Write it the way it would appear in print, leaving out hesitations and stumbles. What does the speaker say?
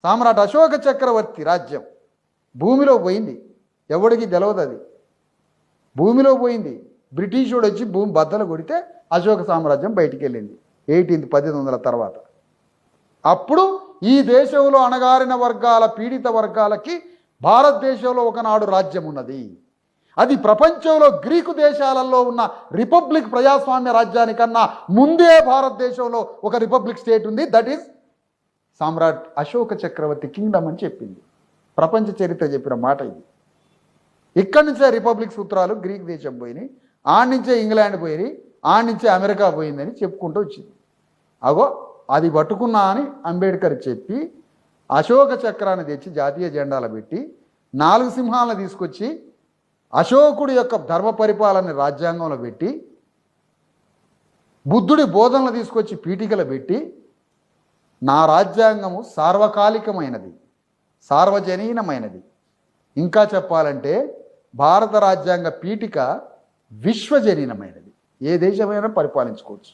సామ్రాట్ అశోక చక్రవర్తి రాజ్యం భూమిలో పోయింది, ఎవడికి తెలవదు. అది భూమిలో పోయింది. బ్రిటిష్ వాడు వచ్చి భూమి బద్దలు కొడితే అశోక సామ్రాజ్యం బయటికి వెళ్ళింది 1800 తర్వాత. అప్పుడు ఈ దేశంలో అణగారిన వర్గాల, పీడిత వర్గాలకి భారతదేశంలో ఒకనాడు రాజ్యం ఉన్నది. అది ప్రపంచంలో గ్రీకు దేశాలలో ఉన్న రిపబ్లిక్ ప్రజాస్వామ్య రాజ్యానికన్నా ముందే భారతదేశంలో ఒక రిపబ్లిక్ స్టేట్ ఉంది. దట్ ఈస్ సామ్రాట్ అశోక చక్రవర్తి కింగ్డమ్ అని చెప్పింది. ప్రపంచ చరిత్ర చెప్పిన మాట ఇది. ఇక్కడి నుంచే రిపబ్లిక్ సూత్రాలు గ్రీక్ దేశం పోయినాయి, ఆడ్నుంచే ఇంగ్లాండ్ పోయినాయి, ఆడ్నుంచే అమెరికా పోయిందని చెప్పుకుంటూ వచ్చింది. అగో అది పట్టుకున్నా అని అంబేద్కర్ చెప్పి అశోక చక్రాన్ని తెచ్చి జాతీయ జెండాలు పెట్టి 4 సింహాలను తీసుకొచ్చి అశోకుడి యొక్క ధర్మ పరిపాలన రాజ్యాంగంలో పెట్టి బుద్ధుడి బోధనలు తీసుకొచ్చి పీఠికలు పెట్టి నా రాజ్యాంగము సార్వకాలికమైనది, సార్వజనీనమైనది. ఇంకా చెప్పాలంటే భారత రాజ్యాంగ పీఠిక విశ్వజనీనమైనది. ఏ దేశమైనా పరిపాలించుకోవచ్చు.